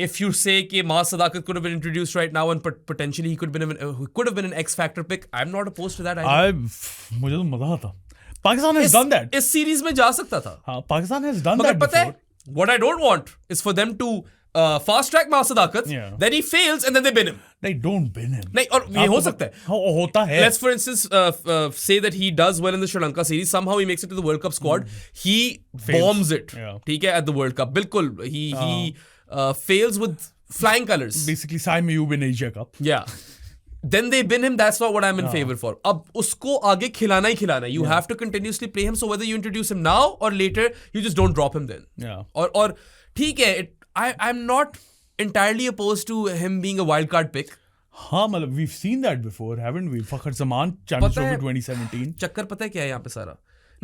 if you say कि Maaz Sadakat could have been introduced right now and potentially he could have been an X Factor pick, I'm not opposed to that either. मुझे तो मजा आता. Pakistan has done that. इस सीरीज में जा सकता था. हाँ, Pakistan has done मगर that पता before. है, what I don't want is for them to fast track Maaz Sadakat, then he fails and then they bin him. They don't bin him. नहीं, और ये हो सकता है. होता है. Let's for instance say that he does well in the Sri Lanka series. Somehow he makes it to the World Cup squad. He bombs it. ठीक है, at the World Cup. बिल्कुल. He fails with flying colors. Basically, Sai Mayub in Asia Cup. Yeah. Then they bin him. That's not what I'm in favor for. अब उसको आगे खिलाना ही खिलाना है. You have to continuously play him. So whether you introduce him now or later, you just don't drop him then. Yeah. और ठीक है. I'm not entirely opposed to him being a wild card pick. हाँ, मतलब we've seen that before, haven't we? Fakhar Zaman, Champions Trophy 2017. चक्कर पता है क्या है यहाँ पे सारा?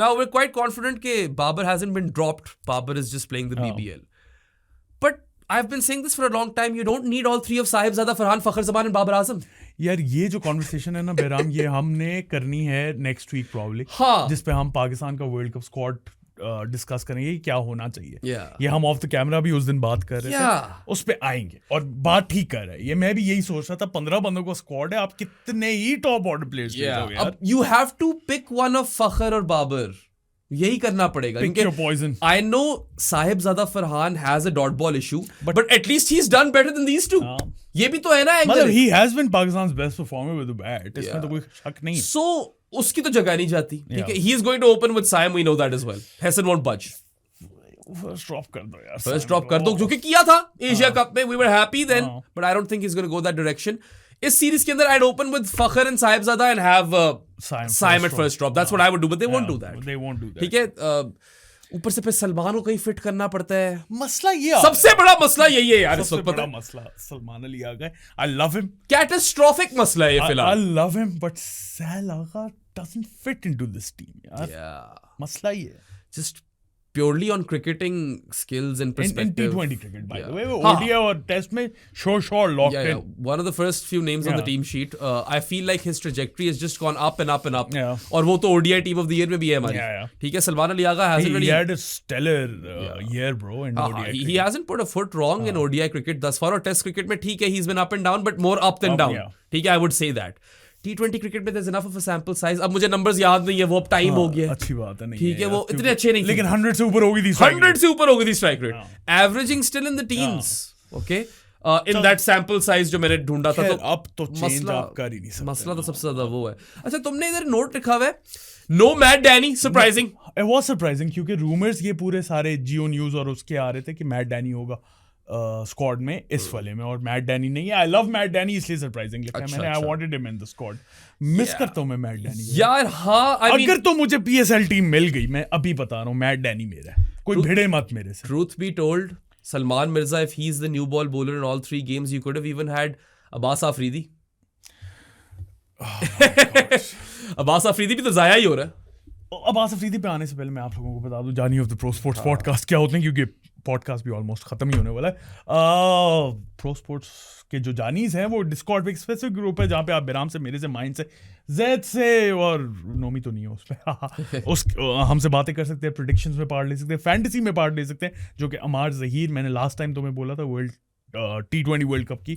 Now we're quite confident कि Babar hasn't been dropped. Babar is just playing the BBL. But I've been saying this for a long time. You don't need all three of Sahibzada, Farhan, Fakhar Zaman and Babar Azam. यार ये जो कॉन्वर्सेशन है ना बेराम, ये हमने करनी है नेक्स्ट वीक प्रॉब्ली. हाँ. जिस पे हम पाकिस्तान का वर्ल्ड कप स्क्वाड डिस्कस करेंगे कि क्या होना चाहिए. Yeah. ये हम ऑफ द कैमरा भी उस दिन बात कर रहे थे. उस पे आएंगे और बात ठीक कर रहे हैं. ये मैं भी यही सोच रहा था, 15 बंदों का स्क्वाड है, आप कितने ही टॉप ऑर्डर प्लेयर्स भेजोगे यार. अब you have to pick one of Fakhar और Babar. यही करना पड़ेगा. Pick your poison. I know Sahibzada Farhan has a dot ball issue, but at least he's done better than these two. ये भी तो है ना. मतलब he has been Pakistan's best performer with the bat. इसमें तो कोई शक नहीं है. So उसकी तो जगह नहीं जाती. ठीक है. He is going to open with Saim. We know that as well. Hassan won't budge. First drop कर दो यार. First drop कर दो, जो कि किया था एशिया कप में. We were happy then, but I don't think he's going to go that direction. इस सीरीज के अंदर I'd open with Fakhar and Sahibzada and have Saim at first drop. That's what I would do, but they won't do that. They won't do that. ठीक है. ऊपर से फिर सलमान को कहीं फिट करना पड़ता है. मसला ये सबसे बड़ा मसला यही है यार. सबसे बड़ा मसला सलमान अली आ गए. I love him. Catastrophic मसला है ये फिलहाल. I love him, but Sal Agha doesn't fit into this team यार. Yeah. मसला ये है. Just purely on cricketing skills and perspective. In T20 cricket, by the way. ODI और Test में sure locked in. One of the first few names on the team sheet. I feel like his trajectory has just gone up and up and up. Yeah. और वो तो ODI team of the year में भी है हमारी. ठीक है. सलमान अली आगा hasn't really. He had a stellar year, bro, in ODI cricket. He hasn't put a foot wrong in ODI cricket thus far. और Test cricket में ठीक है, he's been up and down, but more up than down. ठीक है, I would say that. T20 cricket में there's enough of a sample size. अब मुझे numbers याद नहीं है, वो अब टाइम हो गया. अच्छी बात है. नहीं ठीक है, वो इतने अच्छे नहीं. लेकिन 100 से ऊपर होगी थी strike rate. 100 से ऊपर होगी थी strike rate. Averaging still in the teens. Okay. In that sample size जो मैंने ढूंढा था. तो अब तो चेंज आप कर ही नहीं सकते. मसला तो सबसे ज्यादा वो है. अच्छा, तुमने इधर नोट लिखा हुआ है, No Matt Danny, surprising. It was surprising क्योंकि rumors ये पूरे सारे Geo News और उसके आ रहे थे कि मैट डैनी होगा स्क्वाड में इस वाले में, और मैट डैनी नहीं है. आई लव मैट डैनी, इसलिए सरप्राइजिंग लगता है. मैंने I wanted him in the squad. Miss करता हूं मैं मैट डैनी यार. हाँ, अगर तो मुझे PSL टीम मिल गई, मैं अभी बता रहा हूँ मैट डैनी मेरा है. कोई भिड़े मत मेरे से. Truth be told, Salman Mirza, if he's the new ball bowler in all 3 games, you could have even had Abbas Afridi. Abbas Afridi भी तो जाया ही हो रहा है. अब्बास अफरीदी पे आने से पहले मैं आप लोगों को बता दूं जानी of the pro sports podcast क्या होते हैं, क्योंकि पॉडकास्ट भी ऑलमोस्ट खत्म ही होने वाला है. प्रो स्पोर्ट्स के जो जानीज हैं वो डिस्कॉर्ड पे एक स्पेसिफिक ग्रुप है जहाँ पे आप बेराम से, मेरे से, माइंड से, जैद से, और नोमी तो नहीं है उसमें हमसे बातें कर सकते हैं, प्रेडिक्शंस में पार्ट ले सकते हैं, फैंटेसी में पार्ट ले सकते हैं, जो कि अमार जहीर, मैंने लास्ट टाइम तुम्हें बोला था वर्ल्ड T20 वर्ल्ड कप की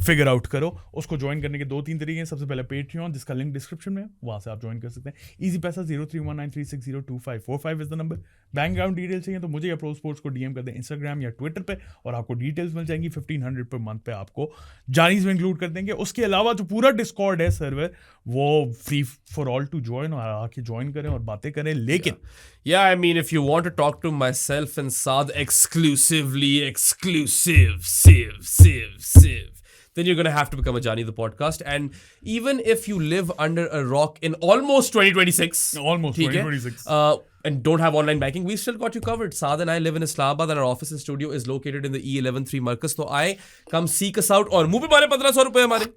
फिगर आउट करो. उसको ज्वाइन करने के 2-3 तरीके हैं. सबसे पहले पेट्रियन, जिसका लिंक डिस्क्रिप्शन में है, वहाँ से आप ज्वाइन कर सकते हैं. इजी पैसा 031936025545 is the number. Bank account details चाहिए तो मुझे या प्रो स्पोर्ट्स को DM कर दें इंस्टाग्राम या ट्विटर पे, और आपको डिटेल्स मिल जाएंगी. 1500 पर मंथ पे आपको जानीज में इंक्लूड कर देंगे. उसके अलावा जो पूरा डिस्कॉर्ड है सर्वर, वो free for all to join, और आके ज्वाइन करें और बातें करें. लेकिन Yeah, I mean, if you want to talk to myself and Saad exclusively, then you're going to have to become a Jani the podcast. And even if you live under a rock in almost 2026, and don't have online banking, we still got you covered. Saad and I live in Islamabad and our office and studio is located in the E113 Marcus. So I come seek us out, और मुंह पे मारे 1500 रुपए हमारे.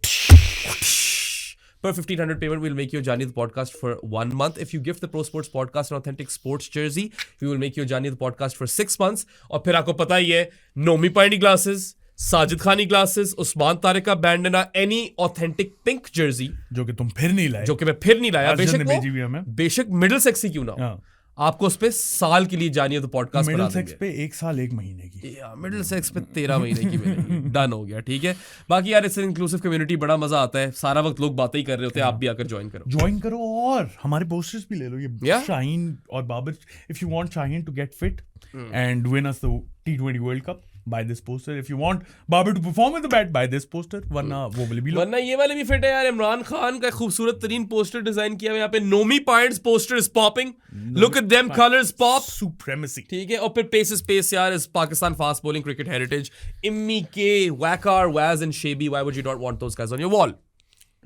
Per 1500 payment, we'll make you a Jani the podcast for 1 month. If you gift the Pro Sports Podcast an authentic sports jersey, we will make you a Jani the podcast for 6 months. और फिर आपको पता ही है, नोमी पाइनी ग्लासेस, साजिद खानी ग्लासेस, उस्मान तारिक का बैंडना, एनी ऑथेंटिक पिंक जर्सी जो कि तुम फिर नहीं लाए, जो कि मैं फिर नहीं लाया, बेशक वो बेशक मिडिल सेक्सी क्यों ना, आपको उस पे साल के लिए जानिए तो पॉडकास्ट बना मिडिल सेक्स देंगे। पे 1 साल 1 महीने की। मिडिल सेक्स पे 13 महीने की मिलेगी। डन हो गया, ठीक है। बाकी यार इट्स इंक्लूसिव कम्युनिटी, बड़ा मजा आता है, सारा वक्त लोग बातें ही कर रहे होते हैं, आप भी आकर ज्वाइन करो और हमारे पोस्टर्स भी ले लो, ये Yeah. शाहीन और Babar, if you want Shaheen to get fit and win us the T20 world cup, buy this poster. If you want Babar to perform with the bat, buy this poster. वरना वो वाले भी लो। वरना ये वाले भी फिट है यार। इमरान खान का खूबसूरत तरीन पोस्टर डिजाइन किया हुआ यहाँ पे, Nomi points poster is popping, look at them colours pop, Supremacy. ठीक है। और फिर पेस स्पेस यार is Pakistan fast bowling cricket heritage, Immi K, Waqar, Waz and Shoaiby, why would you not want those guys on your wall?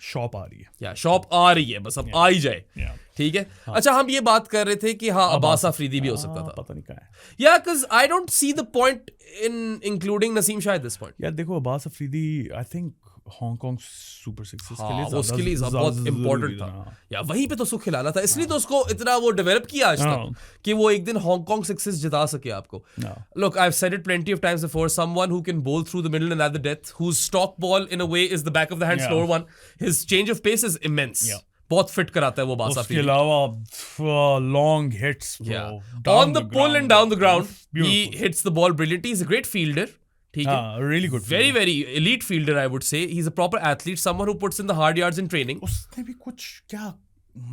Shop आ रही है। या शॉप आ रही है, बस अब आ ही जाए, Yeah. ठीक है। अच्छा, हम ये बात कर रहे थे कि हाँ अब्बास अफरीदी भी हो सकता था। पता नहीं कहाँ है। या cuz I don't see the point in including Naseem Shah at this point. यार देखो, Abbas Afridi I think Hong Kong super sixes के लिए हाँ, उसके लिए ज़्यादा बहुत ज़रूरी इंपॉर्टेंट था। या वहीं पे तो सुख खिलाना था, इसलिए तो उसको इतना वो डेवलप किया आज तक कि वो एक दिन हांगकांग सिक्सेस जिता सके आपको। Look, I've said it plenty of times before, someone who can bowl through the middle and at the death, whose stock ball in a way is the back of the hand slower one, his change of pace is immense. बहुत फिट कराता है वो बासा। उसके अलावा long hits on the pull and down the ground, he hits the ball brilliantly. He's a great fielder. ठीक है, really good, very elite fielder I would say. He's a proper athlete, someone who puts in the hard yards in training. उसने भी कुछ क्या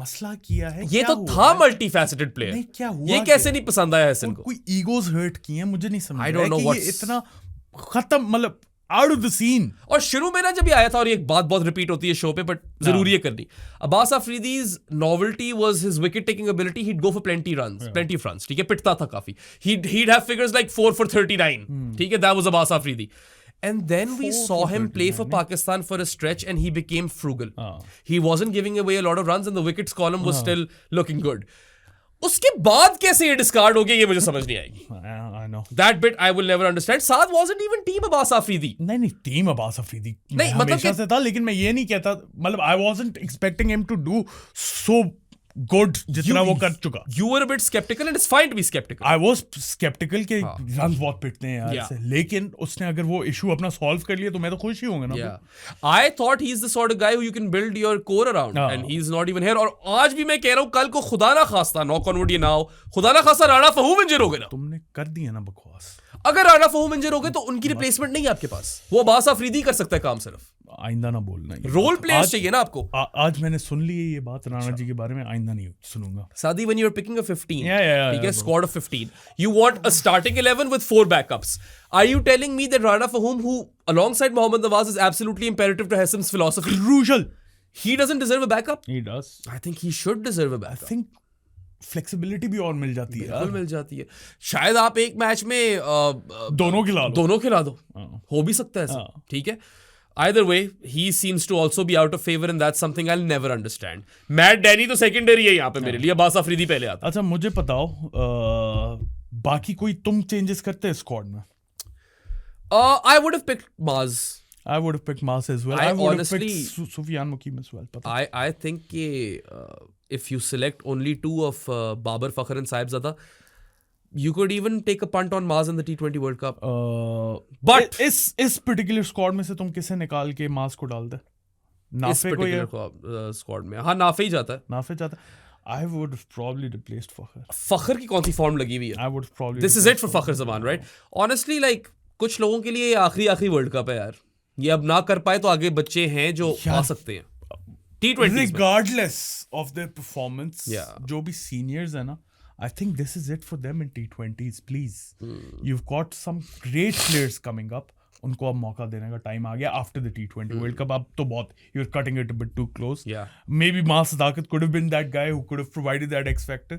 मसला किया है? ये तो था मल्टी फैसेटेड प्लेयर। नहीं, क्या हुआ? ये कैसे नहीं पसंद आया हसन को? कोई ईगोज हर्ट किए हैं, मुझे नहीं समझ I don't know कि ये इतना खत्म, मतलब आउट ऑफ द सीन। और शुरू में ना जब ये आया था, और ये एक बात बहुत रिपीट होती है शो पे बट जरूरी है करनी, Abbas Afridi's novelty was his wicket taking ability. he'd go for plenty of runs, ठीक है, पिटता था काफी। he'd have figures like 4 for 39, ठीक है, that was Abbas Afridi. And then we saw him play for Pakistan for a stretch and he became frugal. He wasn't giving away a lot of runs and the wickets column was still looking good. उसके बाद कैसे ये डिस्कार्ड हो गया, ये मुझे समझ नहीं आएगी। I know. That bit I will never understand. Saad wasn't even team Abbas Afridi. नहीं, टीम अब्बास अफरीदी नहीं, मतलब हमेशा से था, लेकिन मैं ये नहीं कहता, मतलब I wasn't expecting him to do so good जितना वो कर चुका। You were a bit skeptical and it's fine to be skeptical. I was skeptical के रन बहुत पिटते हैं यार Yeah. से, लेकिन उसने अगर वो इशू अपना सॉल्व कर लिया तो मैं तो खुश ही होंगे ना। Yeah. I thought he's the sort of guy who you can build your core around and he's not even here. और आज भी मैं कह रहा हूँ, कल को खुदा ना खास्ता, knock on wood ये ना हो, खुदा ना खास्ता राणा फहूम इंजर हो गए ना, तुमने कर दिया ना बकवास। अगर राणा फहूम इंजर हो गए तो उनकी रिप्लेसमेंट नहीं है आपके पास। वो अब्बास अफरीदी कर सकता है काम सिर्फ। आइंदा ना बोलना ये रोल बात। प्लेयर्स आज- चाहिए ना आपको। आज मैंने सुन ली है ये बात राणा जी के बारे में, आइंदा नहीं सुनूंगा। Sadi, when you're picking a 15, Yeah, ठीक है, squad of 15, you want a starting 11 with 4 backups. Are you telling me that Rana Fahum, who alongside Mohammad Nawaz is absolutely imperative to Hassan's philosophy, Crucial. he doesn't deserve a backup? He does. I think he should deserve a I backup. think flexibility भी और मिल जाती है बिल्कुल यार। मिल जाती है। शायद आप एक मैच में दोनों खिला लो। दोनों खिला दो, हो भी सकता है ऐसा, ठीक है। Either way, he seems to also be out of favor and that's something I'll never understand. Matt Denny तो secondary है यहाँ पे मेरे लिए, अब्बास अफरीदी पहले आता। अच्छा मुझे बताओ, बाकी कोई तुम चेंजेस करते हैं स्क्वाड में? I would have picked Maz. I would have picked Mas as well. I I would honestly- have picked Sufyan Mukim as well. पता I think कि if you select only 2 of Babar Fakhr and Sahibzada, you could even take a punt on Maz in the T20 World Cup. But इस पर्टिकुलर स्क्वाड में से तुम किसे निकाल के मास को डाल दे? इस नाफे को या पर्टिकुलर स्क्वाड में हाँ नाफे ही जाता है। नाफे जाता? I would have probably replaced Fakhr. फखर की कौन सी फॉर्म लगी हुई है? I would have probably. This is it for Fakhr Zaman, right? Honestly, like कुछ लोगों के लिए आखिरी वर्ल्ड कप है यार, ये अब ना कर पाए तो आगे बच्चे हैं जो आ सकते हैं T20 में। Regardless of their performance, Yeah. जो भी seniors है ना, I think this is it for them in T20s. Please, you've got some great players coming up. उनको अब मौका देने का टाइम आ गया after the T20 World Cup. अब तो बहुत you're cutting it a bit too close. Yeah. Maybe Mas Sadakat could have been that guy who could have provided that X factor.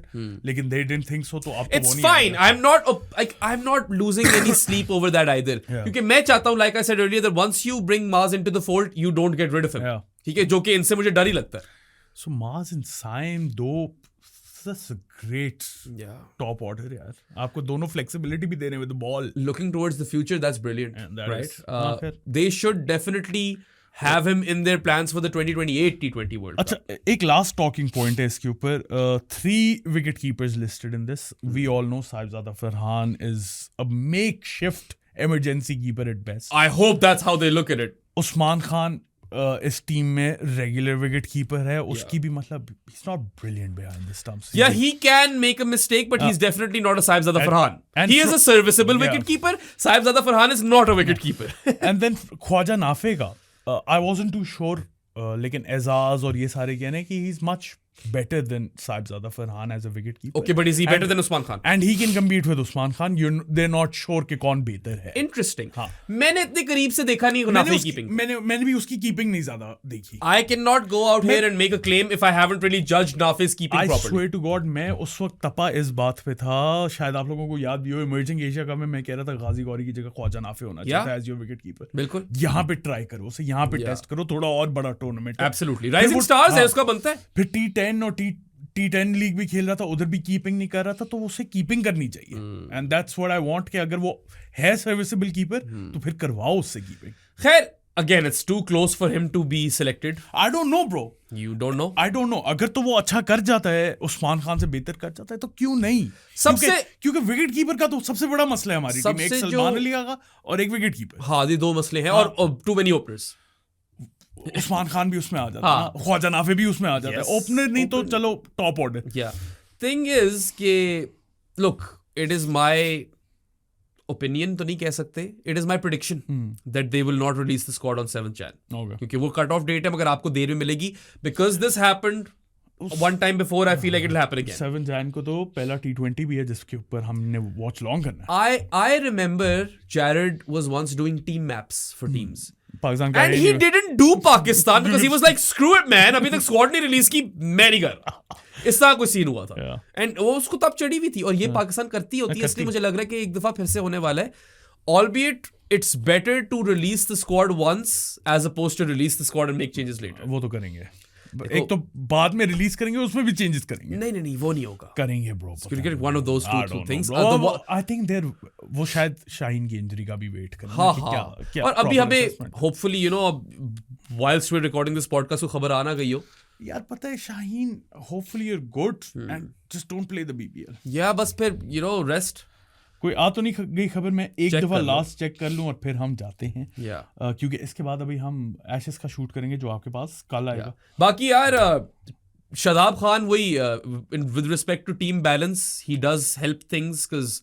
लेकिन they didn't think so. तो अब तो It's वो नहीं fine. आएगा। I'm not losing any sleep over that either. क्योंकि मैं चाहता हूँ, like I said earlier, that once you bring Maz into the fold, you don't get rid of him. Yeah. ठीक है, जो कि इनसे मुझे डर ही लगता है। So Mas and Saim, that's a great top order यार। आपको दोनों flexibility भी देने with the ball. Looking towards the future, that's brilliant, that right? is- हाँ, They should definitely have him in their plans for the 2028 T20 World Cup. अच्छा एक लास्ट टॉकिंग पॉइंट है इसके ऊपर। 3 wicket keepers listed in this. We all know Sahibzada Farhan is a makeshift emergency keeper at best. I hope that's how they look at it. Usman Khan इस टीम में रेगुलर विकेट कीपर है, उसकी भी मतलब he's not brilliant behind the stumps. Yeah, he can make a mistake, but he's definitely not a Saibzada Farhan. and He is a serviceable wicket keeper. Saibzada Farhan is not a wicket keeper. And then Khwaja Nafe का I wasn't too sure, लेकिन एजाज और ये सारे कहने कि he's much better than Saibzada Farhan as a wicket keeper. Okay, but is he better than Usman Khan? And he can compete with Usman Khan. They're not sure कि कौन बेहतर है. Interesting. हाँ. मैंने इतने करीब से देखा नहीं नाफे की कीपिंग. मैंने भी उसकी कीपिंग नहीं ज्यादा देखी. I cannot go out here and make a claim if I haven't really judged Nafe's keeping I properly. swear to God, मैं उस वक्त तपा इस बात पे था, शायद आप लोगों को याद भी हो, इमर्जिंग एशिया कप में मैं कह रहा था गाजी गौरी की जगह ख्वाजा नाफे होना चाहिए एज योर विकेट कीपर. बिल्कुल. यहाँ पे ट्राई करो उसे, यहाँ पे टेस्ट करो, थोड़ा और बड़ा टूर्नामेंट. Absolutely. Rising Stars है, उसका बनता है. फिर T10 और T10 लीग भी खेल रहा था, उधर भी कीपिंग नहीं कर रहा था, तो उसे कीपिंग करनी चाहिए. And that's what I want कि अगर वो है सर्विसेबल कीपर तो फिर करवाओ उससे कीपिंग. खैर, again, it's too close for him to be selected. I don't know, bro. You don't know? I don't know. अगर तो वो अच्छा कर जाता है, उस्मान खान से बेहतर कर जाता है, तो क्यों नहीं? क्योंकि विकेट कीपर का तो सबसे बड़ा मसला है हमारी टीम में, एक सलमान अली का और एक विकेट कीपर. हाँ, ये दो मसले हैं. और too many openers. Usman Khan भी उसमें आ जाता है, ख्वाजा नाफे भी उसमें आ जाता है. ओपनर नहीं तो चलो top order. Yeah. Thing is कि look, it is my opinion तो नहीं कह सकते. It is my prediction that they will not release the squad on 7th Jan. क्योंकि वो कट ऑफ डेट है, मगर आपको देर में मिलेगी because this happened one time before. I feel like it will happen again. 7 Jan को तो पहला T20 भी है जिसके ऊपर हमने वॉच लॉन्ग करना है. I remember Jared was once doing team maps for teams. Pakistan And he didn't do Pakistan because he was like, screw it man, अभी तक स्क्वाड नहीं रिलीज की, मैं नहीं कर रहा. इस तरह कोई सीन हुआ था. एंड वो उसको तब चढ़ी हुई थी, और ये पाकिस्तान करती होती है, इसलिए मुझे लग रहा है कि एक दफा फिर से होने वाला है. Albeit it's better to release the squad once as opposed to release the squad and make changes later. वो तो करेंगे. एक तो बाद में रिलीज करेंगे, उसमें भी चेंजेस करेंगे. नहीं वो नहीं होगा. करेंगे bro. One of those two things. I think they're वो शायद शाहीन की इंजरी का भी वेट कर रहे हैं कि क्या. और अभी हमें hopefully whilst we're recording this podcast को खबर आना गई हो. यार पता है Shaheen, hopefully you're good and just don't play the BBL. या बस फिर rest. कोई आ तो नहीं गई खबर, मैं एक दफा लास्ट चेक कर लूं और फिर हम जाते हैं. क्योंकि इसके बाद अभी हम एशेस का शूट करेंगे जो आपके पास कल आएगा. बाकी यार शादाब खान वही with respect to team balance he does help things because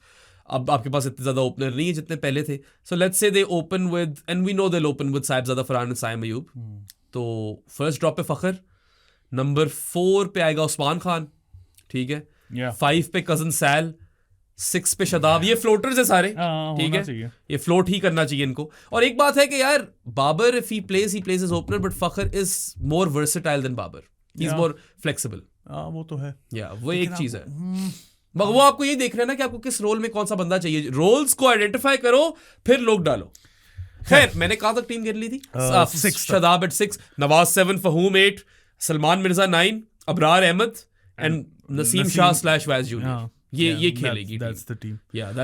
अब आपके पास इतने ज्यादा ओपनर नहीं है जितने पहले थे. So let's say they open with, and we know they open with Sahibzada Farhan and Saim Ayub. तो फर्स्ट ड्रॉप पे फखर, नंबर 4 पे आएगा उस्मान खान, ठीक है, 5 पे कजन सैल, 6 पे शदाब. ये फ्लोटर्स है सारे, ठीक है, ये फ्लोट ही करना चाहिए इनको. और एक बात है कि यार Babar if he plays as opener, but Fakhar is more versatile than Babar. He is more flexible. वो तो है. वो एक चीज है. मगर वो आपको ये देख रहे हैं ना कि आपको किस रोल में कौन सा बंदा चाहिए. रोल्स को आइडेंटिफाई करो, फिर लोग डालो. खैर, मैंने कहा तक टीम गिर ली थी. शदाब एट 6, नवाज 7, फहूम 8, सलमान मिर्जा 9, अबरार अहमद एंड नसीम शाह / वैज जूनियर. ये खेलेगी. That's the team.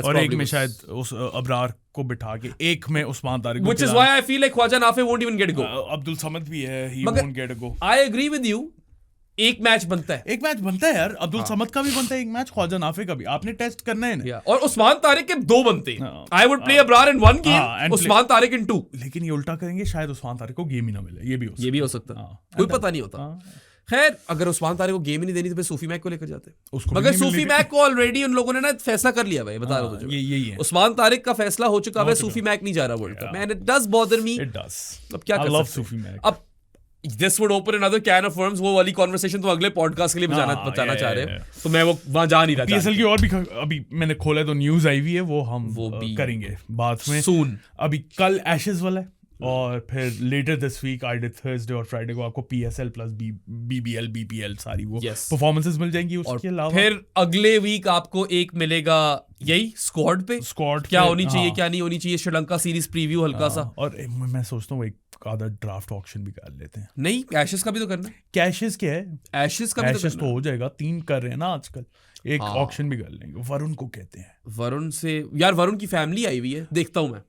और एक में शायद उस अबरार को बिठा के, एक में Usman Tariq. Which is why I feel like Khwaja Nafe won't even get a go. Abdul Samad भी है, he won't get a go. I agree with you. एक मैच बनता है यार. अब्दुल समद का भी बनता है एक मैच, ख्वाजा नाफे का भी. आपने टेस्ट करना है ना. और उस्मान तारिक के 2 बनते हैं. I would play Abrar in 1 game, Usman Tariq in 2. लेकिन ये उल्टा करेंगे, शायद उस्मान तारिक को गेम ही ना मिले. ये भी हो सकता है. कोई पता नहीं होता. खैर, अगर उस्मान तारिक को गेम ही नहीं देनी तो फिर सूफी मैक को लेकर जाते. मगर सूफी मैक को ऑलरेडी उन लोगों ने ना फैसला कर लिया भाई. बता रहा हूं तुझे, यही है. उस्मान तारिक का फैसला हो चुका है, सूफी मैक नहीं जा रहा world cup. And it does bother me. It does. अब क्या कर सकते हैं. अब this would open another can of worms. वो वाली कॉन्वर्सेशन तो अगले पॉडकास्ट के लिए बताना चाह रहे हैं. तो मैं वो वहां जा नहीं रहा. पीएसएल की और भी अभी मैंने खोला तो न्यूज आई हुई है, वो हम करेंगे बाद में सून. अभी कल एशेस वाला है, और फिर later this week I did Thursday और फ्राइडे को आपको पीएसएल प्लस बीबीएल बीपीएल सारी वो परफॉर्मेंसेस मिल जाएंगी. उसके अलावा फिर अगले वीक आपको एक मिलेगा यही स्क्वाड पे. स्क्वाड क्या होनी चाहिए, क्या नहीं होनी चाहिए, श्रीलंका सीरीज प्रीव्यू हल्का सा. और मैं सोचता हूँ एक आधा ड्राफ्ट ऑक्शन भी कर लेते हैं. नहीं, एशेस का भी तो करना है. कैशेस क्या है, एशेस का भी तो हो जाएगा. 3 कर रहे हैं ना आजकल. एक ऑक्शन भी कर लेंगे. वरुण को कहते हैं. वरुण से यार, वरुण की फैमिली आई हुई है, देखता हूँ मैं.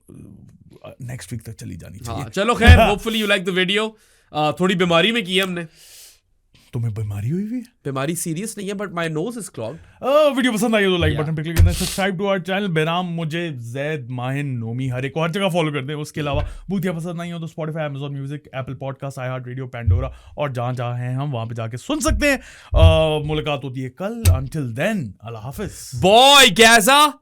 नेक्स्ट वीक तक चली जानी चाहिए. चलो खैर, hopefully you like the video. थोड़ी बीमारी में की है हमने, तुम्हें बीमारी हुई है? बीमारी सीरियस नहीं है but my knows is clogged. Video पसंद आई हो तो लाइक बटन पे क्लिक करना, सब्सक्राइब टू आवर चैनल. बेराम, मुझे, जैद, माहिन, नोमी, हर एक को हर जगह फॉलो कर दें. उसके अलावा बूथिया पसंद नहीं हो तो Spotify, Amazon music, Apple podcast, I heart radio, Pandora और जहां जहां हैं हम वहां पे जाके सुन सकते हैं. मुलाकात होती है कल. अंटिल देन, अल्लाह हाफिज. Boy, Gaza!